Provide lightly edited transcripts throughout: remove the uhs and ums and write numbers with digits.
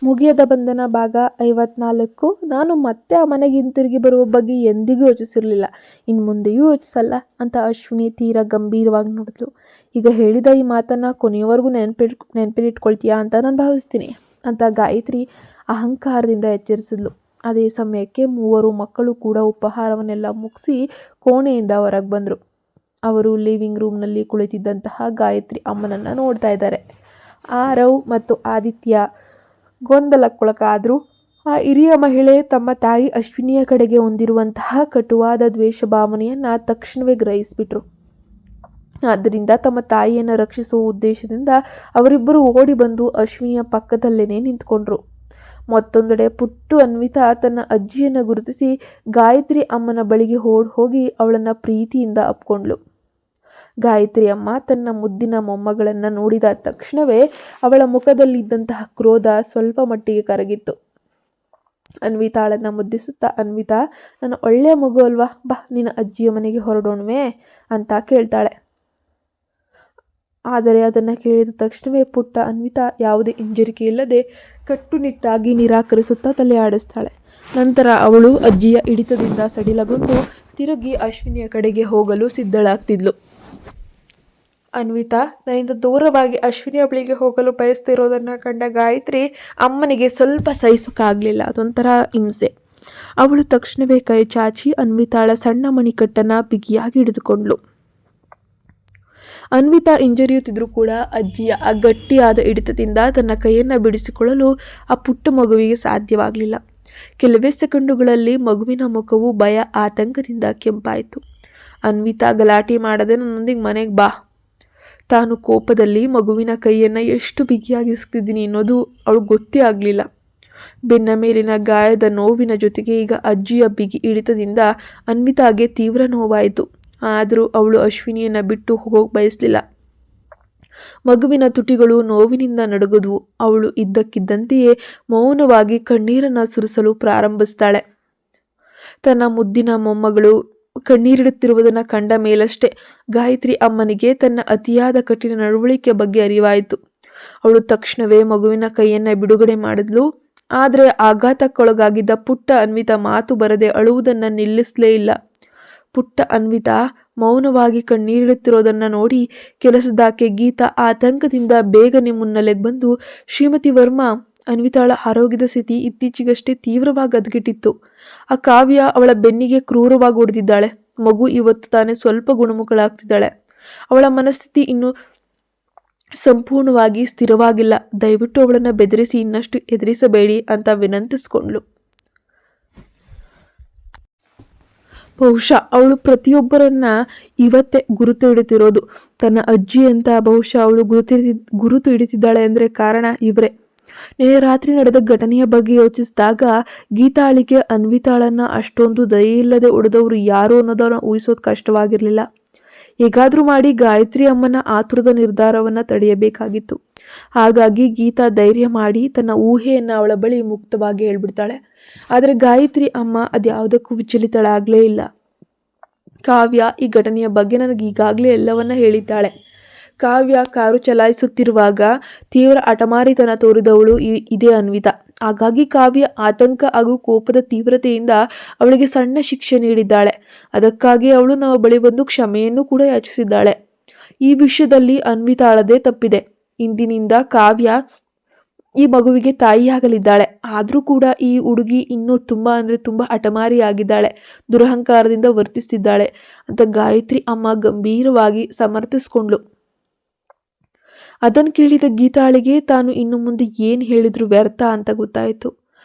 ಮುಗಿಯದ ಬಂಧನ ಭಾಗ 54. ನಾನು ಮತ್ತೆ ಆ ಮನೆಗೆ ಹಿಂತಿರುಗಿ ಬರುವ ಬಗ್ಗೆ ಎಂದಿಗೂ ಯೋಚಿಸಿರಲಿಲ್ಲ, ಇನ್ನು ಮುಂದೆಯೂ ಯೋಚಿಸಲ್ಲ ಅಂತ ಅಶ್ವಿನಿ ತೀರಾ ಗಂಭೀರವಾಗಿ ನೋಡಿದ್ಲು. ಈಗ ಹೇಳಿದ ಈ ಮಾತನ್ನು ಕೊನೆಯವರೆಗೂ ನೆನಪಿಟ್ಕೊಳ್ತೀಯಾ ಅಂತ ನಾನು ಭಾವಿಸ್ತೀನಿ ಅಂತ ಗಾಯತ್ರಿ ಅಹಂಕಾರದಿಂದ ಎಚ್ಚರಿಸಿದ್ಲು. ಅದೇ ಸಮಯಕ್ಕೆ 3 ಮಕ್ಕಳು ಕೂಡ ಉಪಹಾರವನ್ನೆಲ್ಲ ಮುಗಿಸಿ ಕೋಣೆಯಿಂದ ಹೊರಗೆ ಬಂದರು. ಅವರು ಲಿವಿಂಗ್ ರೂಮ್ನಲ್ಲಿ ಕುಳಿತಿದ್ದಂತಹ ಗಾಯತ್ರಿ ಅಮ್ಮನನ್ನು ನೋಡ್ತಾ ಇದ್ದಾರೆ. ಆರವ್ ಮತ್ತು ಆದಿತ್ಯ ಗೊಂದಲಕ್ಕೊಳಗಾದ್ರು. ಆ ಹಿರಿಯ ಮಹಿಳೆ ತಮ್ಮ ತಾಯಿ ಅಶ್ವಿನಿಯ ಕಡೆಗೆ ಹೊಂದಿರುವಂತಹ ಕಟುವಾದ ದ್ವೇಷ ಭಾವನೆಯನ್ನು ತಕ್ಷಣವೇ ಗ್ರಹಿಸಿಬಿಟ್ರು. ಆದ್ದರಿಂದ ತಮ್ಮ ತಾಯಿಯನ್ನು ರಕ್ಷಿಸುವ ಉದ್ದೇಶದಿಂದ ಅವರಿಬ್ಬರು ಓಡಿ ಬಂದು ಅಶ್ವಿನಿಯ ಪಕ್ಕದಲ್ಲೇನೆ ನಿಂತ್ಕೊಂಡ್ರು. ಮತ್ತೊಂದೆಡೆ ಪುಟ್ಟು ಅನ್ವಿತಾ ತನ್ನ ಅಜ್ಜಿಯನ್ನು ಗುರುತಿಸಿ ಗಾಯತ್ರಿ ಅಮ್ಮನ ಬಳಿಗೆ ಹೋಗಿ ಅವಳನ್ನು ಪ್ರೀತಿಯಿಂದ ಅಪ್ಕೊಂಡ್ಳು. ಗಾಯತ್ರಿ ಅಮ್ಮ ತನ್ನ ಮುದ್ದಿನ ಮೊಮ್ಮಗಳನ್ನು ನೋಡಿದ ತಕ್ಷಣವೇ ಅವಳ ಮುಖದಲ್ಲಿದ್ದಂತಹ ಕ್ರೋಧ ಸ್ವಲ್ಪ ಮಟ್ಟಿಗೆ ಕರಗಿತ್ತು. ಅನ್ವಿತಾಳನ್ನು ಮುದ್ದಿಸುತ್ತಾ, ಅನ್ವಿತಾ, ನನ್ನ ಒಳ್ಳೆಯ ಮಗು ಅಲ್ವಾ, ಬಾ ನಿನ್ನ ಅಜ್ಜಿಯ ಮನೆಗೆ ಹೊರಡೋಣವೇ ಅಂತ ಕೇಳ್ತಾಳೆ. ಆದರೆ ಅದನ್ನು ಕೇಳಿದ ತಕ್ಷಣವೇ ಪುಟ್ಟ ಅನ್ವಿತಾ ಯಾವುದೇ ಹಿಂಜರಿಕೆ ಇಲ್ಲದೆ ಕಟ್ಟುನಿಟ್ಟಾಗಿ ನಿರಾಕರಿಸುತ್ತಾ ತಲೆ ಆಡಿಸ್ತಾಳೆ. ನಂತರ ಅವಳು ಅಜ್ಜಿಯ ಹಿಡಿತದಿಂದ ಸಡಿಲಗೊಂಡು ತಿರುಗಿ ಅಶ್ವಿನಿಯ ಕಡೆಗೆ ಹೋಗಲು ಸಿದ್ಧಳಾಗ್ತಿದ್ಲು. ಅನ್ವಿತಾ ನನ್ನಿಂದ ದೂರವಾಗಿ ಅಶ್ವಿನಿಯ ಬಳಿಗೆ ಹೋಗಲು ಬಯಸ್ತಿರೋದನ್ನು ಕಂಡ ಗಾಯತ್ರಿ ಅಮ್ಮನಿಗೆ ಸ್ವಲ್ಪ ಸಹಿಸೋಕ್ಕಾಗಲಿಲ್ಲ. ಅದೊಂಥರ ಹಿಂಸೆ. ಅವಳು ತಕ್ಷಣವೇ ಕೈ ಚಾಚಿ ಅನ್ವಿತಾಳ ಸಣ್ಣ ಮಣಿಕಟ್ಟನ್ನು ಬಿಗಿಯಾಗಿ ಹಿಡಿದುಕೊಂಡ್ಳು. ಅನ್ವಿತಾ ಹಿಂಜರಿಯುತ್ತಿದ್ರೂ ಕೂಡ ಅಜ್ಜಿಯ ಆ ಗಟ್ಟಿಯಾದ ಹಿಡಿತದಿಂದ ತನ್ನ ಕೈಯನ್ನು ಬಿಡಿಸಿಕೊಳ್ಳಲು ಆ ಪುಟ್ಟ ಮಗುವಿಗೆ ಸಾಧ್ಯವಾಗಲಿಲ್ಲ. ಕೆಲವೇ ಸೆಕೆಂಡುಗಳಲ್ಲಿ ಮಗುವಿನ ಮುಖವು ಭಯ ಆತಂಕದಿಂದ ಕೆಂಪಾಯಿತು. ಅನ್ವಿತಾ ಗಲಾಟೆ ಮಾಡದೆ ನನ್ನೊಂದಿಗೆ ಮನೆಗೆ ಬಾ. ತಾನು ಕೋಪದಲ್ಲಿ ಮಗುವಿನ ಕೈಯನ್ನು ಎಷ್ಟು ಬಿಗಿಯಾಗಿಸ್ತಿದ್ದೀನಿ ಅನ್ನೋದು ಅವಳು ಗೊತ್ತೇ ಆಗಲಿಲ್ಲ. ಬೆನ್ನ ಮೇಲಿನ ಗಾಯದ ನೋವಿನ ಜೊತೆಗೆ ಈಗ ಅಜ್ಜಿಯ ಬಿಗಿ ಹಿಡಿತದಿಂದ ಅನ್ವಿತಾಗೆ ತೀವ್ರ ನೋವಾಯಿತು. ಆದರೂ ಅವಳು ಅಶ್ವಿನಿಯನ್ನು ಬಿಟ್ಟು ಹೋಗಿ ಬಯಸಲಿಲ್ಲ. ಮಗುವಿನ ತುಟಿಗಳು ನೋವಿನಿಂದ ನಡುಗಿದ್ವು. ಅವಳು ಇದ್ದಕ್ಕಿದ್ದಂತೆಯೇ ಮೌನವಾಗಿ ಕಣ್ಣೀರನ್ನು ಸುರಿಸಲು ಪ್ರಾರಂಭಿಸ್ತಾಳೆ. ತನ್ನ ಮುದ್ದಿನ ಮೊಮ್ಮಗಳು ಕಣ್ಣೀರಿಡುತ್ತಿರುವುದನ್ನು ಕಂಡ ಮೇಲಷ್ಟೇ ಗಾಯತ್ರಿ ಅಮ್ಮನಿಗೆ ತನ್ನ ಅತಿಯಾದ ಕಠಿಣ ನಡವಳಿಕೆ ಬಗ್ಗೆ ಅರಿವಾಯಿತು. ಅವಳು ತಕ್ಷಣವೇ ಮಗುವಿನ ಕೈಯನ್ನು ಬಿಡುಗಡೆ ಮಾಡಿದ್ಲು. ಆದರೆ ಆಘಾತಕ್ಕೊಳಗಾಗಿದ್ದ ಪುಟ್ಟ ಅನ್ವಿತಾ ಮಾತು ಬರದೆ ಅಳುವುದನ್ನು ನಿಲ್ಲಿಸಲೇ ಇಲ್ಲ. ಪುಟ್ಟ ಅನ್ವಿತಾ ಮೌನವಾಗಿ ಕಣ್ಣೀರಿಡುತ್ತಿರೋದನ್ನು ನೋಡಿ ಕೆಲಸದಾಕೆ ಗೀತಾ ಆತಂಕದಿಂದ ಬೇಗನೆ ಮುನ್ನೆಲೆಗೆ ಬಂದು, ಶ್ರೀಮತಿ ವರ್ಮಾ, ಅನ್ವಿತಾಳ ಆರೋಗ್ಯದ ಸ್ಥಿತಿ ಇತ್ತೀಚೆಗಷ್ಟೇ ತೀವ್ರವಾಗಿ ಹದಗೆಟ್ಟಿತ್ತು. ಆ ಕಾವ್ಯ ಅವಳ ಬೆನ್ನಿಗೆ ಕ್ರೂರವಾಗಿ ಹೊಡೆದಿದ್ದಾಳೆ. ಮಗು ಇವತ್ತು ತಾನೇ ಸ್ವಲ್ಪ ಗುಣಮುಖಳಾಗ್ತಿದ್ದಾಳೆ. ಅವಳ ಮನಸ್ಥಿತಿ ಇನ್ನೂ ಸಂಪೂರ್ಣವಾಗಿ ಸ್ಥಿರವಾಗಿಲ್ಲ. ದಯವಿಟ್ಟು ಅವಳನ್ನು ಬೆದರಿಸಿ ಇನ್ನಷ್ಟು ಎದುರಿಸಬೇಡಿ ಅಂತ ವಿನಂತಿಸ್ಕೊಂಡ್ಳು. ಬಹುಶಃ ಅವಳು ಪ್ರತಿಯೊಬ್ಬರನ್ನ ಇವತ್ತೇ ಗುರುತು ಹಿಡಿತಿರೋದು ತನ್ನ ಅಜ್ಜಿ ಅಂತ ಬಹುಶಃ ಅವಳು ಗುರುತು ಹಿಡಿತಿದ್ದಾಳೆ ಅಂದರೆ ಕಾರಣ ಇವರೇ. ನಿನ್ನೆ ರಾತ್ರಿ ನಡೆದ ಘಟನೆಯ ಬಗ್ಗೆ ಯೋಚಿಸಿದಾಗ ಗೀತಾಳಿಗೆ ಅನ್ವಿತಾಳನ್ನ ಅಷ್ಟೊಂದು ದಯೆಯಿಲ್ಲದೆ ಹೊಡೆದವರು ಯಾರು ಅನ್ನೋದನ್ನು ಊಹಿಸೋದು ಕಷ್ಟವಾಗಿರಲಿಲ್ಲ. ಹೇಗಾದರೂ ಮಾಡಿ ಗಾಯತ್ರಿ ಅಮ್ಮನ ಆತುರದ ನಿರ್ಧಾರವನ್ನು ತಡೆಯಬೇಕಾಗಿತ್ತು. ಹಾಗಾಗಿ ಗೀತಾ ಧೈರ್ಯ ಮಾಡಿ ತನ್ನ ಊಹೆಯನ್ನು ಅವಳ ಬಳಿ ಮುಕ್ತವಾಗಿ ಹೇಳ್ಬಿಡ್ತಾಳೆ. ಆದರೆ ಗಾಯತ್ರಿ ಅಮ್ಮ ಅದ್ಯಾವುದಕ್ಕೂ ವಿಚಲಿತಳಾಗಲೇ ಇಲ್ಲ. ಕಾವ್ಯ ಈ ಘಟನೆಯ ಬಗ್ಗೆ ನನಗೆ ಈಗಾಗಲೇ ಎಲ್ಲವನ್ನ ಹೇಳಿದ್ದಾಳೆ. ಕಾವ್ಯ ಕಾರು ಚಲಾಯಿಸುತ್ತಿರುವಾಗ ತೀವ್ರ ಹಠಮಾರಿತನ ತೋರಿದವಳು ಇದೇ ಅನ್ವಿತಾ. ಹಾಗಾಗಿ ಕಾವ್ಯ ಆತಂಕ ಹಾಗೂ ಕೋಪದ ತೀವ್ರತೆಯಿಂದ ಅವಳಿಗೆ ಸಣ್ಣ ಶಿಕ್ಷೆ ನೀಡಿದ್ದಾಳೆ. ಅದಕ್ಕಾಗಿ ಅವಳು ನಮ್ಮ ಬಳಿ ಬಂದು ಕ್ಷಮೆಯನ್ನು ಕೂಡ ಯಾಚಿಸಿದ್ದಾಳೆ. ಈ ವಿಷಯದಲ್ಲಿ ಅನ್ವಿತಾಳದೇ ತಪ್ಪಿದೆ. ಇಂದಿನಿಂದ ಕಾವ್ಯ ಈ ಮಗುವಿಗೆ ತಾಯಿಯಾಗಲಿದ್ದಾಳೆ. ಆದರೂ ಕೂಡ ಈ ಹುಡುಗಿ ಇನ್ನೂ ತುಂಬ ಹಠಮಾರಿಯಾಗಿದ್ದಾಳೆ, ದುರಹಂಕಾರದಿಂದ ವರ್ತಿಸ್ತಿದ್ದಾಳೆ ಅಂತ ಗಾಯತ್ರಿ ಅಮ್ಮ ಗಂಭೀರವಾಗಿ ಸಮರ್ಥಿಸ್ಕೊಂಡ್ಳು. ಅದನ್ನು ಕೇಳಿದ ಗೀತಾಳಿಗೆ ತಾನು ಇನ್ನು ಮುಂದೆ ಏನು ಹೇಳಿದ್ರು ವ್ಯರ್ಥ ಅಂತ ಗೊತ್ತಾಯಿತು.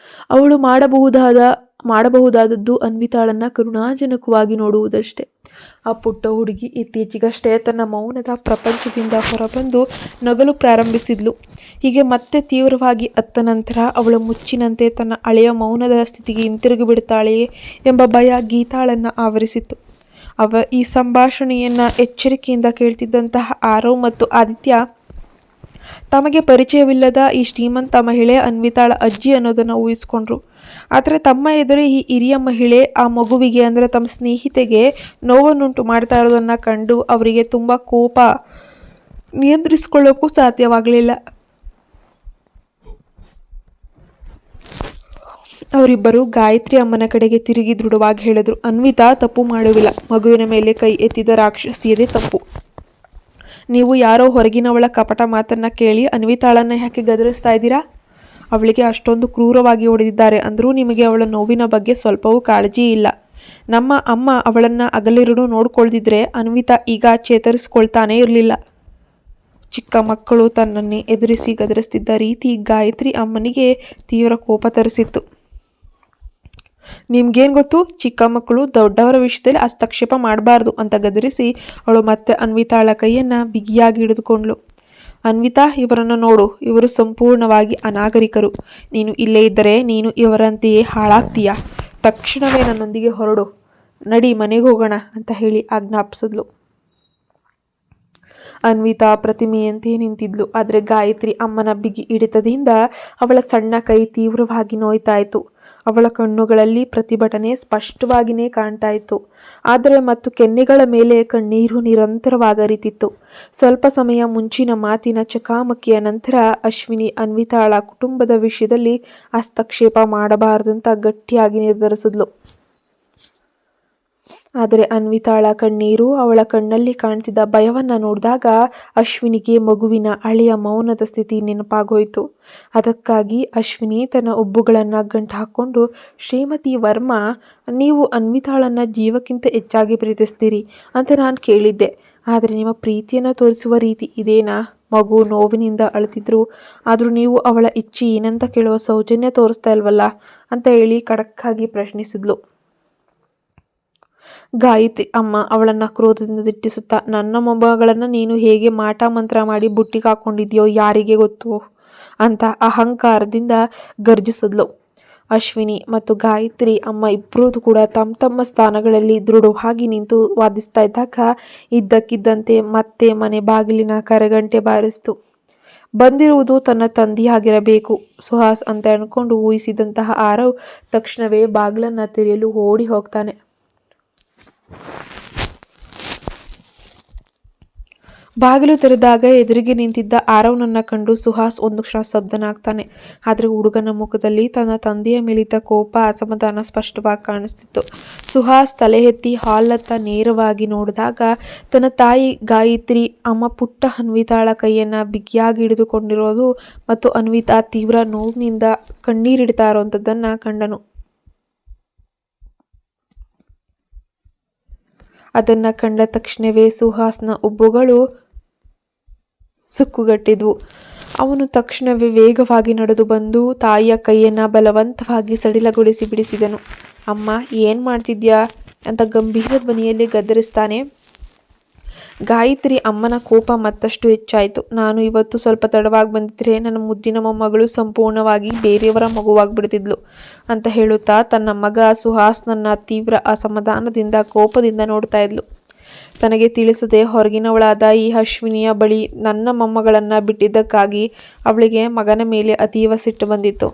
ಅವಳು ಮಾಡಬಹುದಾದದ್ದು ಅನ್ವಿತಾಳನ್ನು ಕರುಣಾಜನಕವಾಗಿ ನೋಡುವುದಷ್ಟೇ. ಆ ಪುಟ್ಟ ಹುಡುಗಿ ಇತ್ತೀಚೆಗಷ್ಟೇ ತನ್ನ ಮೌನದ ಪ್ರಪಂಚದಿಂದ ಹೊರಬಂದು ನಗಲು ಪ್ರಾರಂಭಿಸಿದ್ಲು. ಹೀಗೆ ಮತ್ತೆ ತೀವ್ರವಾಗಿ ಅತ್ತ ನಂತರ ಅವಳ ಮುಚ್ಚಿನಂತೆ ತನ್ನ ಹಳೆಯ ಮೌನದ ಸ್ಥಿತಿಗೆ ಹಿಂತಿರುಗಿ ಬಿಡುತ್ತಾಳೆಯೇ ಎಂಬ ಭಯ ಗೀತಾಳನ್ನು ಆವರಿಸಿತ್ತು. ಈ ಸಂಭಾಷಣೆಯನ್ನು ಎಚ್ಚರಿಕೆಯಿಂದ ಕೇಳ್ತಿದ್ದಂತಹ ಆರವ್ ಮತ್ತು ಆದಿತ್ಯ ತಮಗೆ ಪರಿಚಯವಿಲ್ಲದ ಈ ಶ್ರೀಮಂತ ಮಹಿಳೆ ಅನ್ವಿತಾಳ ಅಜ್ಜಿ ಅನ್ನೋದನ್ನು ಊಹಿಸ್ಕೊಂಡ್ರು. ಆದರೆ ತಮ್ಮ ಎದುರೇ ಈ ಹಿರಿಯ ಮಹಿಳೆ ಆ ಮಗುವಿಗೆ ಅಂದರೆ ತಮ್ಮ ಸ್ನೇಹಿತೆಗೆ ನೋವನ್ನುಂಟು ಮಾಡ್ತಾ ಇರೋದನ್ನು ಕಂಡು ಅವರಿಗೆ ತುಂಬ ಕೋಪ ನಿಯಂತ್ರಿಸಿಕೊಳ್ಳೋಕ್ಕೂ ಸಾಧ್ಯವಾಗಲಿಲ್ಲ. ಅವರಿಬ್ಬರು ಗಾಯತ್ರಿ ಅಮ್ಮನ ಕಡೆಗೆ ತಿರುಗಿ ದೃಢವಾಗಿ ಹೇಳಿದ್ರು, ಅನ್ವಿತಾ ತಪ್ಪು ಮಾಡುವಿಲ್ಲ. ಮಗುವಿನ ಮೇಲೆ ಕೈ ಎತ್ತಿದ ರಾಕ್ಷಸಿಯದೇ ತಪ್ಪು. ನೀವು ಯಾರೋ ಹೊರಗಿನವಳ ಕಪಟ ಮಾತನ್ನ ಕೇಳಿ ಅನ್ವಿತಾಳನ್ನ ಯಾಕೆ ಗದರಿಸ್ತಾ ಇದ್ದೀರಾ? ಅವಳಿಗೆ ಅಷ್ಟೊಂದು ಕ್ರೂರವಾಗಿ ಹೊಡೆದಿದ್ದಾರೆ ಅಂದರೂ ನಿಮಗೆ ಅವಳ ನೋವಿನ ಬಗ್ಗೆ ಸ್ವಲ್ಪವೂ ಕಾಳಜಿ ಇಲ್ಲ. ನಮ್ಮ ಅಮ್ಮ ಅವಳನ್ನ ಹಗಲಿರುಳು ನೋಡ್ಕೊಳ್ದಿದ್ರೆ ಅನ್ವಿತಾ ಈಗ ಚೇತರಿಸ್ಕೊಳ್ತಾನೇ ಇರಲಿಲ್ಲ. ಚಿಕ್ಕ ಮಕ್ಕಳು ತನ್ನನ್ನೇ ಎದುರಿಸಿ ಗದರಿಸ್ತಿದ್ದ ರೀತಿ ಗಾಯತ್ರಿ ಅಮ್ಮನಿಗೆ ತೀವ್ರ ಕೋಪ ತರಿಸಿತ್ತು. ನಿಮ್ಗೇನು ಗೊತ್ತು, ಚಿಕ್ಕ ಮಕ್ಕಳು ದೊಡ್ಡವರ ವಿಷಯದಲ್ಲಿ ಹಸ್ತಕ್ಷೇಪ ಮಾಡಬಾರ್ದು ಅಂತ ಗದರಿಸಿ ಅವಳು ಮತ್ತೆ ಅನ್ವಿತಾಳ ಕೈಯನ್ನು ಬಿಗಿಯಾಗಿ ಹಿಡಿದುಕೊಂಡ್ಳು. ಅನ್ವಿತಾ, ಇವರನ್ನು ನೋಡು, ಇವರು ಸಂಪೂರ್ಣವಾಗಿ ಅನಾಗರಿಕರು. ನೀನು ಇಲ್ಲೇ ಇದ್ದರೆ ನೀನು ಇವರಂತೆಯೇ ಹಾಳಾಗ್ತೀಯ. ತಕ್ಷಣವೇ ನನ್ನೊಂದಿಗೆ ಹೊರಡು, ನಡಿ ಮನೆಗೆ ಹೋಗೋಣ ಅಂತ ಹೇಳಿ ಆಜ್ಞಾಪಿಸಿದ್ಲು. ಅನ್ವಿತಾ ಪ್ರತಿಮೆಯಂತೆ ನಿಂತಿದ್ಲು. ಆದರೆ ಗಾಯತ್ರಿ ಅಮ್ಮನ ಬಿಗಿ ಹಿಡಿತದಿಂದ ಅವಳ ಸಣ್ಣ ಕೈ ತೀವ್ರವಾಗಿ ನೋಯ್ತಾ ಇತ್ತು. ಅವಳ ಕಣ್ಣುಗಳಲ್ಲಿ ಪ್ರತಿಭಟನೆ ಸ್ಪಷ್ಟವಾಗಿಯೇ ಕಾಣ್ತಾ ಇತ್ತು. ಆದರೆ ಮತ್ತು ಕೆನ್ನೆಗಳ ಮೇಲೆ ಕಣ್ಣೀರು ನಿರಂತರವಾಗಿ ಹರಿತಿತ್ತು. ಸ್ವಲ್ಪ ಸಮಯ ಮುಂಚಿನ ಮಾತಿನ ಚಕಾಮಕಿಯ ನಂತರ ಅಶ್ವಿನಿ ಅನ್ವಿತಾಳ ಕುಟುಂಬದ ವಿಷಯದಲ್ಲಿ ಹಸ್ತಕ್ಷೇಪ ಮಾಡಬಾರದಂತ ಗಟ್ಟಿಯಾಗಿ ನಿರ್ಧರಿಸಿದ್ಲು. ಆದರೆ ಅನ್ವಿತಾಳ ಕಣ್ಣೀರು, ಅವಳ ಕಣ್ಣಲ್ಲಿ ಕಾಣ್ತಿದ್ದ ಭಯವನ್ನ ನೋಡಿದಾಗ ಅಶ್ವಿನಿಗೆ ಮಗುವಿನ ಹಳೆಯ ಮೌನದ ಸ್ಥಿತಿ ನೆನಪಾಗೋಯ್ತು. ಅದಕ್ಕಾಗಿ ಅಶ್ವಿನಿ ತನ್ನ ಉಬ್ಬುಗಳನ್ನು ಗಂಟು ಹಾಕ್ಕೊಂಡು, ಶ್ರೀಮತಿ ವರ್ಮಾ, ನೀವು ಅನ್ವಿತಾಳನ್ನ ಜೀವಕ್ಕಿಂತ ಹೆಚ್ಚಾಗಿ ಪ್ರೀತಿಸ್ತೀರಿ ಅಂತ ನಾನು ಕೇಳಿದ್ದೆ. ಆದರೆ ನಿಮ್ಮ ಪ್ರೀತಿಯನ್ನು ತೋರಿಸುವ ರೀತಿ ಇದೇನಾ? ಮಗು ನೋವಿನಿಂದ ಅಳ್ತಿದ್ರು ಆದರೂ ನೀವು ಅವಳ ಇಚ್ಛೆ ಏನಂತ ಕೇಳುವ ಸೌಜನ್ಯ ತೋರಿಸ್ತಾ ಇಲ್ವಲ್ಲ ಅಂತ ಹೇಳಿ ಖಡಕ್ಕಾಗಿ ಪ್ರಶ್ನಿಸಿದ್ಲು. ಗಾಯತ್ರಿ ಅಮ್ಮ ಅವಳನ್ನ ಕ್ರೋಧದಿಂದ ದಿಟ್ಟಿಸುತ್ತಾ, ನನ್ನ ಮೊಮ್ಮಗಳನ್ನು ನೀನು ಹೇಗೆ ಮಾಟ ಮಂತ್ರ ಮಾಡಿ ಬುಟ್ಟಿಗೆ ಹಾಕೊಂಡಿದ್ಯೋ ಯಾರಿಗೆ ಗೊತ್ತು ಅಂತ ಅಹಂಕಾರದಿಂದ ಗರ್ಜಿಸಿದ್ಲು. ಅಶ್ವಿನಿ ಮತ್ತು ಗಾಯತ್ರಿ ಅಮ್ಮ ಇಬ್ಬರೂ ಕೂಡ ತಮ್ಮ ತಮ್ಮ ಸ್ಥಾನಗಳಲ್ಲಿ ದೃಢವಾಗಿ ನಿಂತು ವಾದಿಸ್ತಾ ಇದ್ದಾಗ ಇದ್ದಕ್ಕಿದ್ದಂತೆ ಮತ್ತೆ ಮನೆ ಬಾಗಿಲಿನ ಕರೆಗಂಟೆ ಬಾರಿಸ್ತು. ಬಂದಿರುವುದು ತನ್ನ ತಂದೆಯಾಗಿರಬೇಕು ಸುಹಾಸ್ ಅಂತ ಅನ್ಕೊಂಡು ಊಹಿಸಿದಂತಹ ಆರವ್ ತಕ್ಷಣವೇ ಬಾಗಿಲನ್ನ ತೆರೆಯಲು ಓಡಿ ಹೋಗ್ತಾನೆ. ಬಾಗಿಲು ತೆರೆದಾಗ ಎದುರಿಗೆ ನಿಂತಿದ್ದ ಆರವ್ನನ್ನ ಕಂಡು ಸುಹಾಸ್ ಒಂದು ಕ್ಷಣ ಸ್ತಬ್ಧನಾಗ್ತಾನೆ. ಆದರೆ ಹುಡುಗನ ಮುಖದಲ್ಲಿ ತನ್ನ ತಂದೆಯ ಮೇಲಿದ್ದ ಕೋಪ, ಅಸಮಾಧಾನ ಸ್ಪಷ್ಟವಾಗಿ ಕಾಣಿಸ್ತಿತ್ತು. ಸುಹಾಸ್ ತಲೆ ಎತ್ತಿ ಹಾಲ್ನತ್ತ ನೇರವಾಗಿ ನೋಡಿದಾಗ ತನ್ನ ತಾಯಿ ಗಾಯತ್ರಿ ಅಮ್ಮ ಪುಟ್ಟ ಅನ್ವಿತಾಳ ಕೈಯನ್ನ ಬಿಗಿಯಾಗಿ ಹಿಡಿದುಕೊಂಡಿರೋದು ಮತ್ತು ಅನ್ವಿತಾ ತೀವ್ರ ನೋವಿನಿಂದ ಕಣ್ಣೀರಿಡ್ತಾ ಇರೋಂಥದ್ದನ್ನ ಕಂಡನು. ಅದನ್ನ ಕಂಡ ತಕ್ಷಣವೇ ಸುಹಾಸ್ನ ಉಬ್ಬುಗಳು ಸುಕ್ಕುಗಟ್ಟಿದ್ವು. ಅವನು ತಕ್ಷಣವೇ ವೇಗವಾಗಿ ನಡೆದು ಬಂದು ತಾಯಿಯ ಕೈಯನ್ನ ಬಲವಂತವಾಗಿ ಸಡಿಲಗೊಳಿಸಿ ಬಿಡಿಸಿದನು. ಅಮ್ಮ, ಏನ್ ಮಾಡ್ತಿದ್ಯಾ ಅಂತ ಗಂಭೀರ ಧ್ವನಿಯಲ್ಲಿ ಗದರಿಸ್ತಾನೆ. ಗಾಯತ್ರಿ ಅಮ್ಮನ ಕೋಪ ಮತ್ತಷ್ಟು ಹೆಚ್ಚಾಯಿತು. ನಾನು ಇವತ್ತು ಸ್ವಲ್ಪ ತಡವಾಗಿ ಬಂದಿದ್ರೆ ನನ್ನ ಮುದ್ದಿನ ಮೊಮ್ಮಗಳು ಸಂಪೂರ್ಣವಾಗಿ ಬೇರೆಯವರ ಮಗುವಾಗ್ಬಿಡ್ತಿದ್ಲು ಅಂತ ಹೇಳುತ್ತಾ ತನ್ನ ಮಗ ಸುಹಾಸ್ನನ್ನ ತೀವ್ರ ಅಸಮಾಧಾನದಿಂದ ಕೋಪದಿಂದ ನೋಡ್ತಾ ಇದ್ಲು. ತನಗೆ ತಿಳಿಸದೆ ಹೊರಗಿನವಳಾದ ಈ ಅಶ್ವಿನಿಯ ಬಳಿ ನನ್ನ ಮೊಮ್ಮಗಳನ್ನ ಬಿಟ್ಟಿದ್ದಕ್ಕಾಗಿ ಅವಳಿಗೆ ಮಗನ ಮೇಲೆ ಅತೀವ ಸಿಟ್ಟು ಬಂದಿತ್ತು.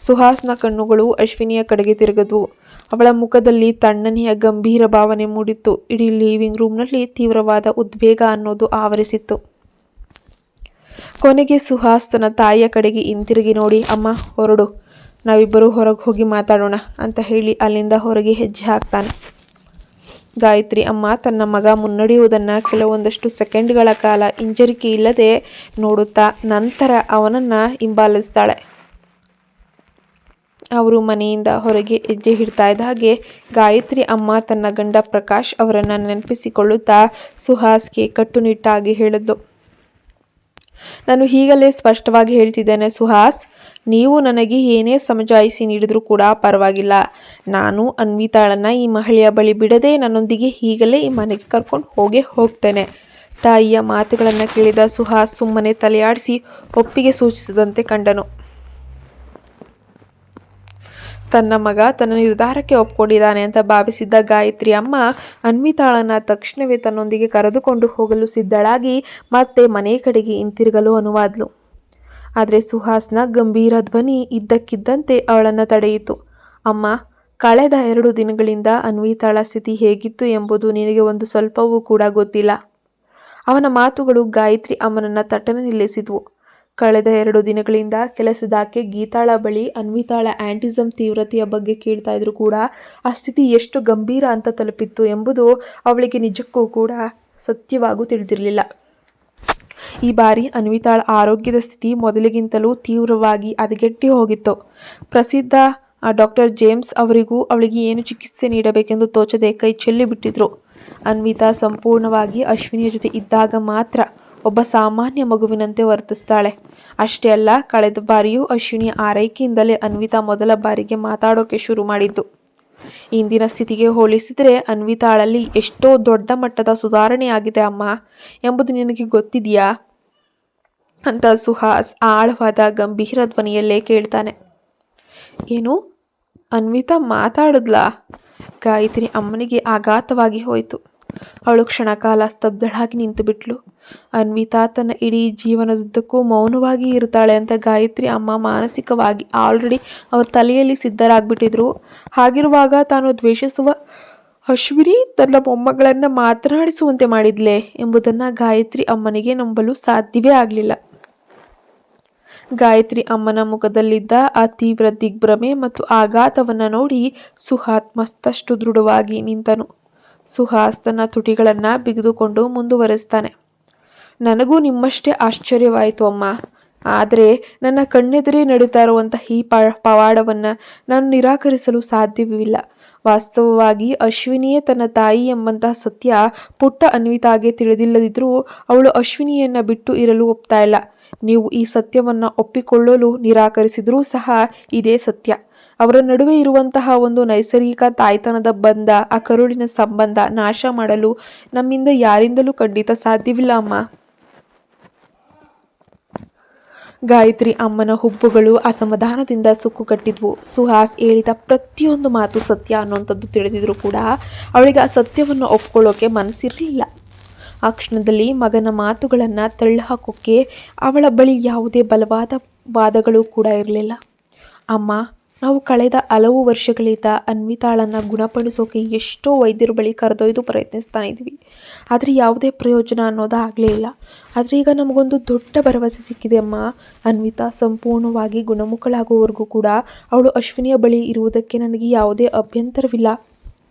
ಸುಹಾಸ್ನ ಕಣ್ಣುಗಳು ಅಶ್ವಿನಿಯ ಕಡೆಗೆ ತಿರುಗಿದ್ವು. ಅವಳ ಮುಖದಲ್ಲಿ ತಣ್ಣನೆಯ ಗಂಭೀರ ಭಾವನೆ ಮೂಡಿತ್ತು. ಇಡೀ ಲಿವಿಂಗ್ ರೂಮ್ನಲ್ಲಿ ತೀವ್ರವಾದ ಉದ್ವೇಗ ಅನ್ನೋದು ಆವರಿಸಿತ್ತು. ಕೊನೆಗೆ ಸುಹಾಸ್ ತನ್ನ ತಾಯಿಯ ಕಡೆಗೆ ಹಿಂತಿರುಗಿ ನೋಡಿ, ಅಮ್ಮ ಹೊರಡು, ನಾವಿಬ್ಬರು ಹೊರಗೆ ಹೋಗಿ ಮಾತಾಡೋಣ ಅಂತ ಹೇಳಿ ಅಲ್ಲಿಂದ ಹೊರಗೆ ಹೆಜ್ಜೆ ಹಾಕ್ತಾನೆ. ಗಾಯತ್ರಿ ಅಮ್ಮ ತನ್ನ ಮಗ ಮುನ್ನಡೆಯುವುದನ್ನು ಕೆಲವೊಂದಷ್ಟು ಸೆಕೆಂಡ್ಗಳ ಕಾಲ ಹಿಂಜರಿಕೆ ಇಲ್ಲದೆ ನೋಡುತ್ತಾ ನಂತರ ಅವನನ್ನು ಹಿಂಬಾಲಿಸ್ತಾಳೆ. ಅವರು ಮನೆಯಿಂದ ಹೊರಗೆ ಹೆಜ್ಜೆ ಇಡ್ತಾ ಇದ್ದ ಹಾಗೆ ಗಾಯತ್ರಿ ಅಮ್ಮ ತನ್ನ ಗಂಡ ಪ್ರಕಾಶ್ ಅವರನ್ನು ನೆನಪಿಸಿಕೊಳ್ಳುತ್ತಾ ಸುಹಾಸ್ಗೆ ಕಟ್ಟುನಿಟ್ಟಾಗಿ ಹೇಳಿದ್ಲು. ನಾನು ಈಗಲೇ ಸ್ಪಷ್ಟವಾಗಿ ಹೇಳ್ತಿದ್ದೇನೆ ಸುಹಾಸ್, ನೀವು ನನಗೆ ಏನೇ ಸಮಜಾಯಿಸಿ ನೀಡಿದ್ರೂ ಕೂಡ ಪರವಾಗಿಲ್ಲ. ನಾನು ಅನ್ವಿತಾಳನ್ನ ಈ ಮಹಿಳೆಯ ಬಳಿ ಬಿಡದೆ ನನ್ನೊಂದಿಗೆ ಈಗಲೇ ಈ ಮನೆಗೆ ಕರ್ಕೊಂಡು ಹೋಗ್ತೇನೆ. ತಾಯಿಯ ಮಾತುಗಳನ್ನು ಕೇಳಿದ ಸುಹಾಸ್ ಸುಮ್ಮನೆ ತಲೆಯಾಡಿಸಿ ಒಪ್ಪಿಗೆ ಸೂಚಿಸಿದಂತೆ ಕಂಡನು. ತನ್ನ ಮಗ ತನ್ನ ನಿರ್ಧಾರಕ್ಕೆ ಒಪ್ಕೊಂಡಿದ್ದಾನೆ ಅಂತ ಭಾವಿಸಿದ್ದ ಗಾಯತ್ರಿ ಅಮ್ಮ ಅನ್ವಿತಾಳನ್ನ ತಕ್ಷಣವೇ ತನ್ನೊಂದಿಗೆ ಕರೆದುಕೊಂಡು ಹೋಗಲು ಸಿದ್ಧಳಾಗಿ ಮತ್ತೆ ಮನೆ ಕಡೆಗೆ ಹಿಂತಿರುಗಲು ಅನುವಾದ್ಲು. ಆದರೆ ಸುಹಾಸ್ನ ಗಂಭೀರ ಧ್ವನಿ ಇದ್ದಕ್ಕಿದ್ದಂತೆ ಅವಳನ್ನು ತಡೆಯಿತು. ಅಮ್ಮ, ಕಳೆದ 2 ದಿನಗಳಿಂದ ಅನ್ವಿತಾಳ ಸ್ಥಿತಿ ಹೇಗಿತ್ತು ಎಂಬುದು ನಿನಗೆ ಒಂದು ಸ್ವಲ್ಪವೂ ಕೂಡ ಗೊತ್ತಿಲ್ಲ. ಅವನ ಮಾತುಗಳು ಗಾಯತ್ರಿ ಅಮ್ಮನನ್ನ ತಟ್ಟನೆ ನಿಲ್ಲಿಸಿದ್ವು. ಕಳೆದ 2 ದಿನಗಳಿಂದ ಕೆಲಸದಾಕೆ ಗೀತಾಳ ಬಳಿ ಅನ್ವಿತಾಳ ಆಂಟಿಸಮ್ ತೀವ್ರತೆಯ ಬಗ್ಗೆ ಕೇಳ್ತಾ ಇದ್ರು ಕೂಡ ಆ ಸ್ಥಿತಿ ಎಷ್ಟು ಗಂಭೀರ ಅಂತ ತಲುಪಿತ್ತು ಎಂಬುದು ಅವಳಿಗೆ ನಿಜಕ್ಕೂ ಕೂಡ ಸತ್ಯವಾಗೂ ತಿಳಿದಿರಲಿಲ್ಲ. ಈ ಬಾರಿ ಅನ್ವಿತಾಳ ಆರೋಗ್ಯದ ಸ್ಥಿತಿ ಮೊದಲಿಗಿಂತಲೂ ತೀವ್ರವಾಗಿ ಹದಗೆಟ್ಟಿ ಹೋಗಿತ್ತು. ಪ್ರಸಿದ್ಧ ಡಾಕ್ಟರ್ ಜೇಮ್ಸ್ ಅವರಿಗೂ ಅವಳಿಗೆ ಏನು ಚಿಕಿತ್ಸೆ ನೀಡಬೇಕೆಂದು ತೋಚದೆ ಕೈ ಚೆಲ್ಲಿ ಬಿಟ್ಟಿದ್ರು. ಅನ್ವಿತಾ ಸಂಪೂರ್ಣವಾಗಿ ಅಶ್ವಿನಿಯ ಜೊತೆ ಇದ್ದಾಗ ಮಾತ್ರ ಒಬ್ಬ ಸಾಮಾನ್ಯ ಮಗುವಿನಂತೆ ವರ್ತಿಸ್ತಾಳೆ. ಅಷ್ಟೇ ಅಲ್ಲ, ಕಳೆದ ಬಾರಿಯೂ ಅಶ್ವಿನಿಯ ಆರೈಕೆಯಿಂದಲೇ ಅನ್ವಿತಾ ಮೊದಲ ಬಾರಿಗೆ ಮಾತಾಡೋಕೆ ಶುರು ಮಾಡಿದ್ದು. ಇಂದಿನ ಸ್ಥಿತಿಗೆ ಹೋಲಿಸಿದರೆ ಅನ್ವಿತಾಳಲ್ಲಿ ಎಷ್ಟೋ ದೊಡ್ಡ ಮಟ್ಟದ ಸುಧಾರಣೆ ಆಗಿದೆ ಅಮ್ಮ ಎಂಬುದು ನಿನಗೆ ಗೊತ್ತಿದೆಯಾ ಅಂತ ಸುಹಾಸ್ ಆಳವಾದ ಗಂಭೀರ ಧ್ವನಿಯಲ್ಲೇ ಕೇಳ್ತಾನೆ. ಏನು, ಅನ್ವಿತಾ ಮಾತಾಡಿದ್ಲಾ? ಗಾಯತ್ರಿ ಅಮ್ಮನಿಗೆ ಆಘಾತವಾಗಿ ಹೋಯಿತು. ಅವಳು ಕ್ಷಣಕಾಲ ಸ್ತಬ್ಧಳಾಗಿ ನಿಂತು ಬಿಟ್ಲು. ಅನ್ವಿತಾ ತನ್ನ ಇಡೀ ಜೀವನದುದ್ದಕ್ಕೂ ಮೌನವಾಗಿ ಇರ್ತಾಳೆ ಅಂತ ಗಾಯತ್ರಿ ಅಮ್ಮ ಮಾನಸಿಕವಾಗಿ ಆಲ್ರೆಡಿ ಅವ್ರ ತಲೆಯಲ್ಲಿ ಸಿದ್ಧರಾಗ್ಬಿಟ್ಟಿದ್ರು. ಹಾಗಿರುವಾಗ ತಾನು ದ್ವೇಷಿಸುವ ಅಶ್ವಿನಿ ತನ್ನ ಮೊಮ್ಮಗಳನ್ನು ಮಾತನಾಡಿಸುವಂತೆ ಮಾಡಿದ್ಲೆ ಎಂಬುದನ್ನು ಗಾಯತ್ರಿ ಅಮ್ಮನಿಗೆ ನಂಬಲು ಸಾಧ್ಯವೇ ಆಗಲಿಲ್ಲ. ಗಾಯತ್ರಿ ಅಮ್ಮನ ಮುಖದಲ್ಲಿದ್ದ ಆ ತೀವ್ರ ದಿಗ್ಭ್ರಮೆ ಮತ್ತು ಆಘಾತವನ್ನು ನೋಡಿ ಸುಹಾಸ್ ಮತ್ತಷ್ಟು ದೃಢವಾಗಿ ನಿಂತನು. ಸುಹಾಸ್ ತನ್ನ ತುಟಿಗಳನ್ನು ಬಿಗಿದುಕೊಂಡು ಮುಂದುವರೆಸ್ತಾನೆ. ನನಗೂ ನಿಮ್ಮಷ್ಟೇ ಆಶ್ಚರ್ಯವಾಯಿತು ಅಮ್ಮ. ಆದರೆ ನನ್ನ ಕಣ್ಣೆದುರೇ ನಡೀತಾ ಇರುವಂತಹ ಈ ಪವಾಡವನ್ನು ನಾನು ನಿರಾಕರಿಸಲು ಸಾಧ್ಯವಿಲ್ಲ. ವಾಸ್ತವವಾಗಿ ಅಶ್ವಿನಿಯೇ ತನ್ನ ತಾಯಿ ಎಂಬಂತಹ ಸತ್ಯ ಪುಟ್ಟ ಅನ್ವಿತಾಗೆ ತಿಳಿದಿಲ್ಲದಿದ್ರೂ ಅವಳು ಅಶ್ವಿನಿಯನ್ನು ಬಿಟ್ಟು ಇರಲು ಒಪ್ತಾ ಇಲ್ಲ. ನೀವು ಈ ಸತ್ಯವನ್ನು ಒಪ್ಪಿಕೊಳ್ಳಲು ನಿರಾಕರಿಸಿದರೂ ಸಹ ಇದೇ ಸತ್ಯ. ಅವರ ನಡುವೆ ಇರುವಂತಹ ಒಂದು ನೈಸರ್ಗಿಕ ತಾಯ್ತನದ ಬಂಧ, ಆ ಕರುಳಿನ ಸಂಬಂಧ ನಾಶ ಮಾಡಲು ನಮ್ಮಿಂದ ಯಾರಿಂದಲೂ ಖಂಡಿತ ಸಾಧ್ಯವಿಲ್ಲ ಅಮ್ಮ. ಗಾಯತ್ರಿ ಅಮ್ಮನ ಹುಬ್ಬುಗಳು ಅಸಮಾಧಾನದಿಂದ ಸುಕ್ಕುಗಟ್ಟಿದ್ವು. ಸುಹಾಸ್ ಹೇಳಿದ ಪ್ರತಿಯೊಂದು ಮಾತು ಸತ್ಯ ಅನ್ನುವಂಥದ್ದು ತಿಳಿದಿದ್ರು ಕೂಡ ಅವಳಿಗೆ ಆ ಸತ್ಯವನ್ನು ಒಪ್ಕೊಳ್ಳೋಕೆ ಮನಸ್ಸಿರಲಿಲ್ಲ. ಆ ಕ್ಷಣದಲ್ಲಿ ಮಗನ ಮಾತುಗಳನ್ನು ತಳ್ಳಿಹಾಕೋಕ್ಕೆ ಅವಳ ಬಳಿ ಯಾವುದೇ ಬಲವಾದ ವಾದಗಳು ಕೂಡ ಇರಲಿಲ್ಲ. ಅಮ್ಮ, ನಾವು ಕಳೆದ ಹಲವು ವರ್ಷಗಳಿಂದ ಅನ್ವಿತಾಳನ್ನು ಗುಣಪಡಿಸೋಕೆ ಎಷ್ಟೋ ವೈದ್ಯರ ಬಳಿ ಕರೆದೊಯ್ದು ಪ್ರಯತ್ನಿಸ್ತಾ ಇದ್ವಿ. ಆದರೆ ಯಾವುದೇ ಪ್ರಯೋಜನ ಅನ್ನೋದು ಆಗಲೇ ಇಲ್ಲ. ಆದರೆ ಈಗ ನಮಗೊಂದು ದೊಡ್ಡ ಭರವಸೆ ಸಿಕ್ಕಿದೆ ಅಮ್ಮ. ಅನ್ವಿತಾ ಸಂಪೂರ್ಣವಾಗಿ ಗುಣಮುಖಳಾಗುವವರೆಗೂ ಕೂಡ ಅವಳು ಅಶ್ವಿನಿಯ ಬಳಿ ಇರುವುದಕ್ಕೆ ನನಗೆ ಯಾವುದೇ ಅಭ್ಯಂತರವಿಲ್ಲ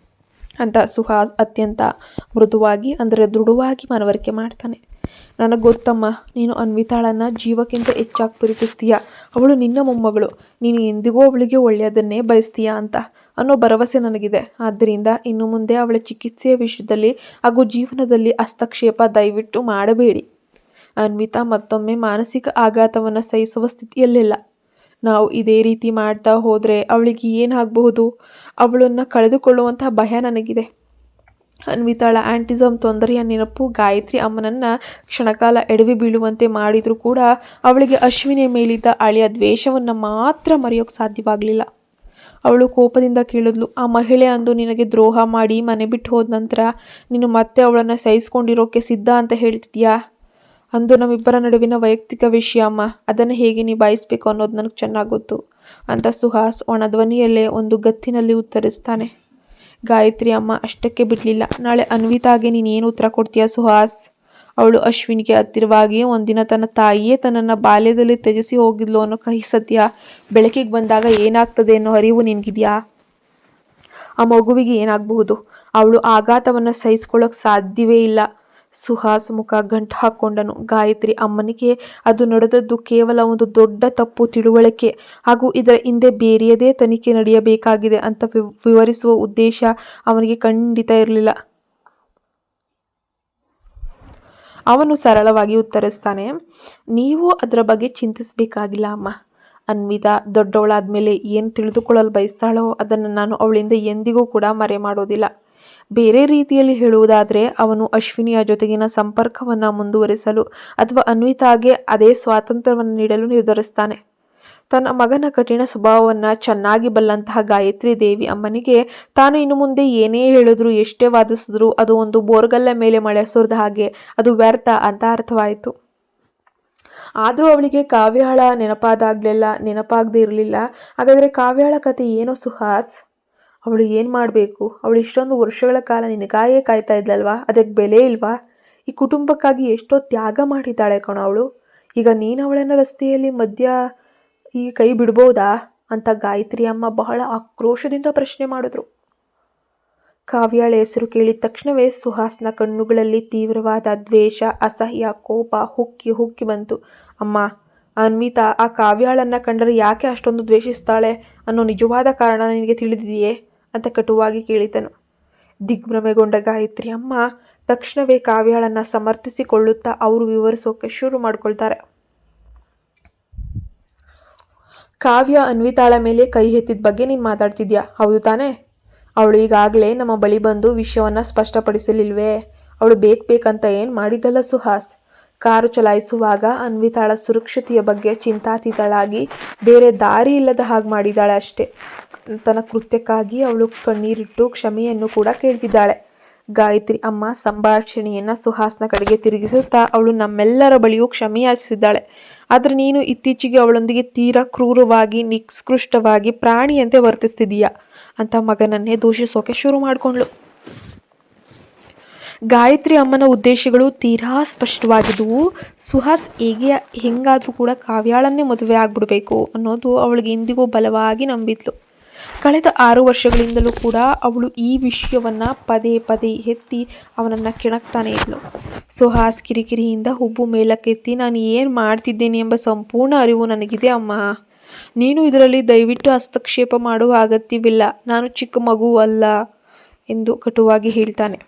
ಅಂತ ಸುಹಾಸ್ ಅತ್ಯಂತ ಮೃದುವಾಗಿ ಅಂದರೆ ದೃಢವಾಗಿ ಮನವರಿಕೆ ಮಾಡ್ತಾನೆ. ನನಗೆ ಗೊತ್ತಮ್ಮ, ನೀನು ಅನ್ವಿತಾಳನ್ನು ಜೀವಕ್ಕಿಂತ ಹೆಚ್ಚಾಗಿ ಪ್ರೀತಿಸ್ತೀಯ. ಅವಳು ನಿನ್ನ ಮೊಮ್ಮಗಳು. ನೀನು ಎಂದಿಗೂ ಅವಳಿಗೆ ಒಳ್ಳೆಯದನ್ನೇ ಬಯಸ್ತೀಯ ಅಂತ ಅನ್ನೋ ಭರವಸೆ ನನಗಿದೆ. ಆದ್ದರಿಂದ ಇನ್ನು ಮುಂದೆ ಅವಳ ಚಿಕಿತ್ಸೆಯ ವಿಷಯದಲ್ಲಿ ಹಾಗೂ ಜೀವನದಲ್ಲಿ ಹಸ್ತಕ್ಷೇಪ ದಯವಿಟ್ಟು ಮಾಡಬೇಡಿ. ಅನ್ವಿತಾ ಮತ್ತೊಮ್ಮೆ ಮಾನಸಿಕ ಆಘಾತವನ್ನು ಸಹಿಸುವ ಸ್ಥಿತಿಯಲ್ಲಿಲ್ಲ. ನಾವು ಇದೇ ರೀತಿ ಮಾಡ್ತಾ ಹೋದರೆ ಅವಳಿಗೆ ಏನಾಗಬಹುದು? ಅವಳನ್ನು ಕಳೆದುಕೊಳ್ಳುವಂತಹ ಭಯ ನನಗಿದೆ. ಅನ್ವಿತಾಳ ಆಂಟಿಸಮ್ ತೊಂದರೆಯ ನೆನಪು ಗಾಯತ್ರಿ ಅಮ್ಮನನ್ನು ಕ್ಷಣಕಾಲ ಎಡವಿ ಬೀಳುವಂತೆ ಮಾಡಿದರೂ ಕೂಡ ಅವಳಿಗೆ ಅಶ್ವಿನಿಯ ಮೇಲಿದ್ದ ಹಳೆಯ ದ್ವೇಷವನ್ನು ಮಾತ್ರ ಮರೆಯೋಕ್ಕೆ ಸಾಧ್ಯವಾಗಲಿಲ್ಲ. ಅವಳು ಕೋಪದಿಂದ ಕೇಳಿದ್ಲು, ಆ ಮಹಿಳೆ ಅಂದು ನಿನಗೆ ದ್ರೋಹ ಮಾಡಿ ಮನೆ ಬಿಟ್ಟು ಹೋದ ನಂತರ ನೀನು ಮತ್ತೆ ಅವಳನ್ನು ಸಹಿಸ್ಕೊಂಡಿರೋಕ್ಕೆ ಸಿದ್ಧ ಅಂತ ಹೇಳ್ತಿದ್ಯಾ? ಅಂದು ನಮ್ಮಿಬ್ಬರ ನಡುವಿನ ವೈಯಕ್ತಿಕ ವಿಷಯ ಅಮ್ಮ. ಅದನ್ನು ಹೇಗೆ ನಿಭಾಯಿಸಬೇಕು ಅನ್ನೋದು ನನಗೆ ಚೆನ್ನಾಗಿ ಗೊತ್ತು ಅಂತ ಸುಹಾಸ್ ಒಣ ಧ್ವನಿಯಲ್ಲೇ ಒಂದು ಗತ್ತಿನಲ್ಲಿ ಉತ್ತರಿಸ್ತಾನೆ. ಗಾಯತ್ರಿ ಅಮ್ಮ ಅಷ್ಟಕ್ಕೆ ಬಿಡಲಿಲ್ಲ. ನಾಳೆ ಅನ್ವಿತಾಗೆ ನೀನೇನು ಉತ್ತರ ಕೊಡ್ತೀಯ ಸುಹಾಸ್? ಅವಳು ಅಶ್ವಿನಿಗೆ ಹತ್ತಿರವಾಗಿ ಒಂದಿನ ತನ್ನ ತಾಯಿಯೇ ತನ್ನನ್ನು ಬಾಲ್ಯದಲ್ಲಿ ತ್ಯಜಿಸಿ ಹೋಗಿದ್ಲು ಅನ್ನೋ ಕಹಿ ಸತ್ಯ ಬೆಳಕಿಗೆ ಬಂದಾಗ ಏನಾಗ್ತದೆ ಅನ್ನೋ ಅರಿವು ನಿನಗಿದೆಯಾ? ಆ ಮಗುವಿಗೆ ಏನಾಗಬಹುದು? ಅವಳು ಆಘಾತವನ್ನು ಸಹಿಸ್ಕೊಳ್ಳೋಕೆ ಸಾಧ್ಯವೇ ಇಲ್ಲ. ಸುಹಾಸ್ ಮುಖ ಗಂಟು ಹಾಕ್ಕೊಂಡನು. ಗಾಯತ್ರಿ ಅಮ್ಮನಿಗೆ ಅದು ನಡೆದದ್ದು ಕೇವಲ ಒಂದು ದೊಡ್ಡ ತಪ್ಪು ತಿಳುವಳಿಕೆ ಹಾಗೂ ಇದರ ಹಿಂದೆ ಬೇರೆಯದೇ ತನಿಖೆ ನಡೆಯಬೇಕಾಗಿದೆ ಅಂತ ವಿವರಿಸುವ ಉದ್ದೇಶ ಅವನಿಗೆ ಖಂಡಿತ ಇರಲಿಲ್ಲ. ಅವನು ಸರಳವಾಗಿ ಉತ್ತರಿಸ್ತಾನೆ, ನೀವು ಅದರ ಬಗ್ಗೆ ಚಿಂತಿಸಬೇಕಾಗಿಲ್ಲ ಅಮ್ಮ. ಅನ್ವಿತಾ ದೊಡ್ಡವಳಾದ್ಮೇಲೆ ಏನು ತಿಳಿದುಕೊಳ್ಳಲು ಬಯಸ್ತಾಳೋ ಅದನ್ನು ನಾನು ಅವಳಿಂದ ಎಂದಿಗೂ ಕೂಡ ಮರೆ ಮಾಡೋದಿಲ್ಲ. ಬೇರೆ ರೀತಿಯಲ್ಲಿ ಹೇಳುವುದಾದರೆ ಅವನು ಅಶ್ವಿನಿಯ ಜೊತೆಗಿನ ಸಂಪರ್ಕವನ್ನು ಮುಂದುವರಿಸಲು ಅಥವಾ ಅನ್ವಿತಾಗೆ ಅದೇ ಸ್ವಾತಂತ್ರ್ಯವನ್ನು ನೀಡಲು ನಿರ್ಧರಿಸ್ತಾನೆ. ತನ್ನ ಮಗನ ಕಠಿಣ ಸ್ವಭಾವವನ್ನು ಚೆನ್ನಾಗಿ ಬಲ್ಲಂತಹ ಗಾಯತ್ರಿ ದೇವಿ ಅಮ್ಮನಿಗೆ ತಾನು ಇನ್ನು ಮುಂದೆ ಏನೇ ಹೇಳಿದ್ರು ಎಷ್ಟೇ ವಾದಿಸಿದ್ರು ಅದು ಒಂದು ಬೋರ್ಗಲ್ಲ ಮೇಲೆ ಮಳೆ ಸುರಿದ ಹಾಗೆ, ಅದು ವ್ಯರ್ಥ ಅಂತ ಅರ್ಥವಾಯಿತು. ಆದರೂ ಅವಳಿಗೆ ಕಾವ್ಯಾಳ ನೆನಪಾಗದೇ ಇರಲಿಲ್ಲ. ಹಾಗಾದರೆ ಕಾವ್ಯಾಳ ಕತೆ ಏನೋ ಸುಹಾಸ್? ಅವಳು ಏನು ಮಾಡಬೇಕು? ಅವಳು ಇಷ್ಟೊಂದು ವರ್ಷಗಳ ಕಾಲ ನಿನಗಾಯೇ ಕಾಯ್ತಾ ಇದ್ಲಲ್ವಾ? ಅದಕ್ಕೆ ಬೆಲೆ ಇಲ್ವಾ? ಈ ಕುಟುಂಬಕ್ಕಾಗಿ ಎಷ್ಟೋ ತ್ಯಾಗ ಮಾಡಿದ್ದಾಳೆ ಕಣೋ ಅವಳು. ಈಗ ನೀನು ಅವಳನ್ನು ರಸ್ತೆಯಲ್ಲಿ ಮಧ್ಯ ಈ ಕೈ ಬಿಡ್ಬೋದಾ ಅಂತ ಗಾಯತ್ರಿ ಅಮ್ಮ ಬಹಳ ಆಕ್ರೋಶದಿಂದ ಪ್ರಶ್ನೆ ಮಾಡಿದ್ರು. ಕಾವ್ಯಾಳ ಹೆಸರು ಕೇಳಿದ ತಕ್ಷಣವೇ ಸುಹಾಸ್ನ ಕಣ್ಣುಗಳಲ್ಲಿ ತೀವ್ರವಾದ ದ್ವೇಷ, ಅಸಹ್ಯ, ಕೋಪ ಹುಕ್ಕಿ ಹುಕ್ಕಿ ಬಂತು. ಅಮ್ಮ, ಅನ್ವಿತಾ ಆ ಕಾವ್ಯಾಳನ್ನ ಕಂಡರೆ ಯಾಕೆ ಅಷ್ಟೊಂದು ದ್ವೇಷಿಸ್ತಾಳೆ ಅನ್ನೋ ನಿಜವಾದ ಕಾರಣ ನಿನಗೆ ತಿಳಿದಿದೆಯೇ ಅಂತ ಕಟುವಾಗಿ ಕೇಳಿದನು. ದಿಗ್ಭ್ರಮೆಗೊಂಡ ಗಾಯತ್ರಿ ಅಮ್ಮ ತಕ್ಷಣವೇ ಕಾವ್ಯಾಳನ್ನ ಸಮರ್ಥಿಸಿಕೊಳ್ಳುತ್ತಾ ಅವರು ವಿವರಿಸೋಕೆ ಶುರು ಮಾಡ್ಕೊಳ್ತಾರೆ. ಕಾವ್ಯ ಅನ್ವಿತಾಳ ಮೇಲೆ ಕೈ ಎತ್ತಿದ ಬಗ್ಗೆ ನೀನು ಮಾತಾಡ್ತಿದ್ಯಾ, ಹೌದು ತಾನೇ? ಅವಳು ಈಗಾಗಲೇ ನಮ್ಮ ಬಳಿ ಬಂದು ವಿಷಯವನ್ನು ಸ್ಪಷ್ಟಪಡಿಸಲಿಲ್ವೇ? ಅವಳು ಬೇಕಂತ ಏನು ಮಾಡಿದ್ದಲ್ಲ ಸುಹಾಸ್. ಕಾರು ಚಲಾಯಿಸುವಾಗ ಅನ್ವಿತಾಳ ಸುರಕ್ಷತೆಯ ಬಗ್ಗೆ ಚಿಂತಾತೀತಳಾಗಿ ಬೇರೆ ದಾರಿ ಇಲ್ಲದ ಹಾಗೆ ಮಾಡಿದ್ದಾಳೆ ಅಷ್ಟೇ. ತನ್ನ ಕೃತ್ಯಕ್ಕಾಗಿ ಅವಳು ಕಣ್ಣೀರಿಟ್ಟು ಕ್ಷಮೆಯನ್ನು ಕೂಡ ಕೇಳ್ತಿದ್ದಾಳೆ. ಗಾಯತ್ರಿ ಅಮ್ಮ ಸಂಭಾಷಣೆಯನ್ನು ಸುಹಾಸ್ನ ಕಡೆಗೆ ತಿರುಗಿಸುತ್ತಾ ಅವಳು ನಮ್ಮೆಲ್ಲರ ಬಳಿಯೂ ಕ್ಷಮೆಯಾಚಿಸಿದ್ದಾಳೆ. ಆದರೆ ನೀನು ಇತ್ತೀಚೆಗೆ ಅವಳೊಂದಿಗೆ ತೀರಾ ಕ್ರೂರವಾಗಿ, ನಿಷ್ಕೃಷ್ಟವಾಗಿ, ಪ್ರಾಣಿಯಂತೆ ವರ್ತಿಸ್ತಿದೀಯ ಅಂತ ಮಗನನ್ನೇ ದೂಷಿಸೋಕೆ ಶುರು ಮಾಡಿಕೊಂಡ್ಳು. ಗಾಯತ್ರಿ ಅಮ್ಮನ ಉದ್ದೇಶಗಳು ತೀರಾ ಸ್ಪಷ್ಟವಾಗಿದ್ದವು. ಸುಹಾಸ್ ಹೆಂಗಾದರೂ ಕೂಡ ಕಾವ್ಯಾಳನ್ನೇ ಮದುವೆ ಆಗ್ಬಿಡ್ಬೇಕು ಅನ್ನೋದು ಅವಳಿಗೆ ಇಂದಿಗೂ ಬಲವಾಗಿ ನಂಬಿದ್ಲು. ಕಳೆದ 6 ವರ್ಷಗಳಿಂದಲೂ ಕೂಡ ಅವಳು ಈ ವಿಷಯವನ್ನು ಪದೇ ಪದೇ ಎತ್ತಿ ಅವನನ್ನು ಕೆಣಕ್ತಾನೆ ಇದ್ಲು. ಸುಹಾಸ್ ಕಿರಿಕಿರಿಯಿಂದ ಹುಬ್ಬು ಮೇಲಕ್ಕೆತ್ತಿ, ನಾನು ಏನು ಮಾಡ್ತಿದ್ದೇನೆ ಎಂಬ ಸಂಪೂರ್ಣ ಅರಿವು ನನಗಿದೆ ಅಮ್ಮ. ನೀನು ಇದರಲ್ಲಿ ದಯವಿಟ್ಟು ಹಸ್ತಕ್ಷೇಪ ಮಾಡುವ ಅಗತ್ಯವಿಲ್ಲ. ನಾನು ಚಿಕ್ಕ ಮಗು ಅಲ್ಲ ಎಂದು ಕಟುವಾಗಿ ಹೇಳ್ತಾನೆ.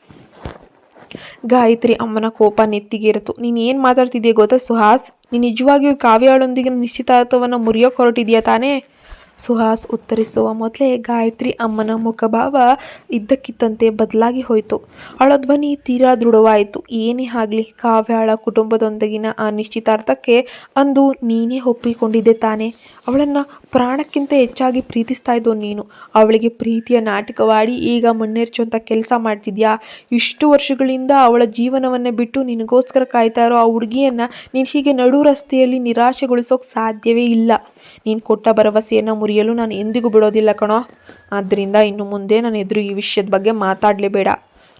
ಗಾಯತ್ರಿ ಅಮ್ಮನ ಕೋಪ ನೆತ್ತಿಗೇರಿತು. ನೀನು ಏನು ಮಾತಾಡ್ತಿದ್ದೀಯ ಗೊತ್ತಾ ಸುಹಾಸ್? ನೀನು ನಿಜವಾಗಿಯೂ ಕಾವ್ಯಾಳೊಂದಿಗೆ ನಿಶ್ಚಿತಾರ್ಥವನ್ನು ಮುರಿಯೋಕೆ ಹೊರಟಿದೆಯಾ ತಾನೇ? ಸುಹಾಸ್ ಉತ್ತರಿಸುವ ಮೊದಲೇ ಗಾಯತ್ರಿ ಅಮ್ಮನ ಮುಖಭಾವ ಇದ್ದಕ್ಕಿದ್ದಂತೆ ಬದಲಾಗಿ ಹೋಯಿತು. ಅವಳ ಧ್ವನಿ ತೀರಾ ದೃಢವಾಯಿತು. ಏನೇ ಆಗಲಿ, ಕಾವ್ಯಾಳ ಕುಟುಂಬದೊಂದಿಗಿನ ಆ ನಿಶ್ಚಿತಾರ್ಥಕ್ಕೆ ಅಂದು ನೀನೇ ಒಪ್ಪಿಕೊಂಡಿದ್ದೆ ತಾನೆ? ಅವಳನ್ನು ಪ್ರಾಣಕ್ಕಿಂತ ಹೆಚ್ಚಾಗಿ ಪ್ರೀತಿಸ್ತಾ ಇದ್ದೋ ನೀನು. ಅವಳಿಗೆ ಪ್ರೀತಿಯ ನಾಟಕವಾಡಿ ಈಗ ಮಣ್ಣೆರ್ಚುವಂಥ ಕೆಲಸ ಮಾಡ್ತಿದ್ಯಾ? ಇಷ್ಟು ವರ್ಷಗಳಿಂದ ಅವಳ ಜೀವನವನ್ನೇ ಬಿಟ್ಟು ನಿನಗೋಸ್ಕರ ಕಾಯ್ತಾ ಇರೋ ಆ ಹುಡುಗಿಯನ್ನು ನೀನು ಹೀಗೆ ನಡು ರಸ್ತೆಯಲ್ಲಿ ನಿರಾಶೆಗೊಳಿಸೋಕೆ ಸಾಧ್ಯವೇ ಇಲ್ಲ. ನೀನು ಕೊಟ್ಟ ಭರವಸೆಯನ್ನು ಮುರಿಯಲು ನಾನು ಎಂದಿಗೂ ಬಿಡೋದಿಲ್ಲ ಕಣೋ. ಆದ್ದರಿಂದ ಇನ್ನು ಮುಂದೆ ನನ್ನ ಎದುರು ಈ ವಿಷಯದ ಬಗ್ಗೆ ಮಾತಾಡಲೇಬೇಡ.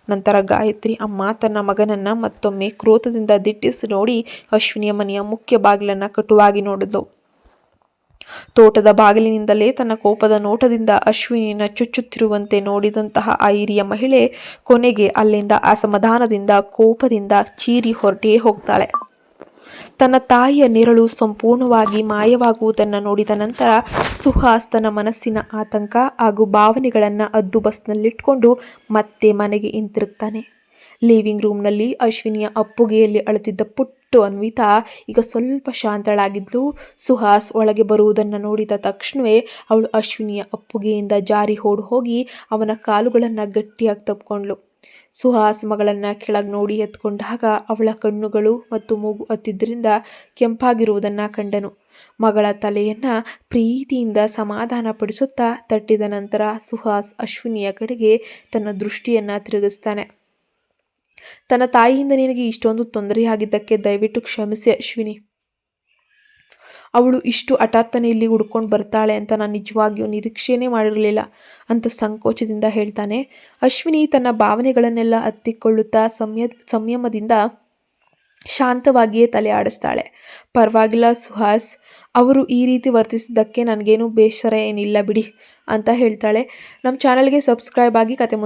ನಂತರ ಗಾಯತ್ರಿ ಅಮ್ಮ ತನ್ನ ಮಗನನ್ನು ಮತ್ತೊಮ್ಮೆ ಕ್ರೋಧದಿಂದ ದಿಟ್ಟಿಸಿ ನೋಡಿ ಅಶ್ವಿನಿಯ ಮನೆಯ ಮುಖ್ಯ ಬಾಗಿಲನ್ನು ಕಟುವಾಗಿ ನೋಡಿದ್ಲು. ತೋಟದ ಬಾಗಿಲಿನಿಂದಲೇ ತನ್ನ ಕೋಪದ ನೋಟದಿಂದ ಅಶ್ವಿನಿಯನ್ನ ಚುಚ್ಚುತ್ತಿರುವಂತೆ ನೋಡಿದಂತಹ ಆ ಹಿರಿಯ ಮಹಿಳೆ ಕೊನೆಗೆ ಅಲ್ಲಿಂದ ಅಸಮಾಧಾನದಿಂದ, ಕೋಪದಿಂದ ಚೀರಿ ಹೊರಟೇ ಹೋಗ್ತಾಳೆ. ತನ್ನ ತಾಯಿಯ ನೆರಳು ಸಂಪೂರ್ಣವಾಗಿ ಮಾಯವಾಗುವುದನ್ನು ನೋಡಿದ ನಂತರ ಸುಹಾಸ್ ತನ್ನ ಮನಸ್ಸಿನ ಆತಂಕ ಹಾಗೂ ಭಾವನೆಗಳನ್ನು ಹದ್ದುಬಸ್ನಲ್ಲಿಟ್ಕೊಂಡು ಮತ್ತೆ ಮನೆಗೆ ಹಿಂತಿರುಗ್ತಾನೆ. ಲಿವಿಂಗ್ ರೂಮ್ನಲ್ಲಿ ಅಶ್ವಿನಿಯ ಅಪ್ಪುಗೆಯಲ್ಲಿ ಅಳುತ್ತಿದ್ದ ಪುಟ್ಟು ಅನ್ವಿತಾ ಈಗ ಸ್ವಲ್ಪ ಶಾಂತಳಾಗಿದ್ಲು. ಸುಹಾಸ್ ಒಳಗೆ ಬರುವುದನ್ನು ನೋಡಿದ ತಕ್ಷಣವೇ ಅವಳು ಅಶ್ವಿನಿಯ ಅಪ್ಪುಗೆಯಿಂದ ಜಾರಿ ಹೋಗಿ ಅವನ ಕಾಲುಗಳನ್ನು ಗಟ್ಟಿಯಾಗಿ ತಪ್ಪಿಕೊಂಡ್ಳು. ಸುಹಾಸ್ ಮಗಳನ್ನು ಕೆಳಗೆ ನೋಡಿ ಎತ್ಕೊಂಡಾಗ ಅವಳ ಕಣ್ಣುಗಳು ಮತ್ತು ಮೂಗು ಹತ್ತಿದ್ರಿಂದ ಕೆಂಪಾಗಿರುವುದನ್ನು ಕಂಡನು. ಮಗಳ ತಲೆಯನ್ನು ಪ್ರೀತಿಯಿಂದ ಸಮಾಧಾನ ಪಡಿಸುತ್ತಾ ತಟ್ಟಿದ ನಂತರ ಸುಹಾಸ್ ಅಶ್ವಿನಿಯ ಕಡೆಗೆ ತನ್ನ ದೃಷ್ಟಿಯನ್ನು ತಿರುಗಿಸ್ತಾನೆ. ತನ್ನ ತಾಯಿಯಿಂದ ನಿನಗೆ ಇಷ್ಟೊಂದು ತೊಂದರೆಯಾಗಿದ್ದಕ್ಕೆ ದಯವಿಟ್ಟು ಕ್ಷಮಿಸಿ ಅಶ್ವಿನಿ. ಅವಳು ಇಷ್ಟು ಹಠಾತ್ತನೆ ಇಲ್ಲಿ ಹುಡ್ಕೊಂಡು ಬರ್ತಾಳೆ ಅಂತ ನಾನು ನಿಜವಾಗಿಯೂ ನಿರೀಕ್ಷೆನೇ ಮಾಡಿರಲಿಲ್ಲ ಅಂತ ಸಂಕೋಚದಿಂದ ಹೇಳ್ತಾನೆ. ಅಶ್ವಿನಿ ತನ್ನ ಭಾವನೆಗಳನ್ನೆಲ್ಲ ಹತ್ತಿಕೊಳ್ಳುತ್ತಾ ಸಂಯಮದಿಂದ ಶಾಂತವಾಗಿಯೇ ತಲೆ ಆಡಿಸ್ತಾಳೆ. ಪರವಾಗಿಲ್ಲ ಸುಹಾಸ್, ಅವರು ಈ ರೀತಿ ವರ್ತಿಸಿದ್ದಕ್ಕೆ ನನಗೇನು ಬೇಸರ ಏನಿಲ್ಲ ಬಿಡಿ ಅಂತ ಹೇಳ್ತಾಳೆ. ನಮ್ಮ ಚಾನಲ್ಗೆ ಸಬ್ಸ್ಕ್ರೈಬ್ ಆಗಿ ಕತೆ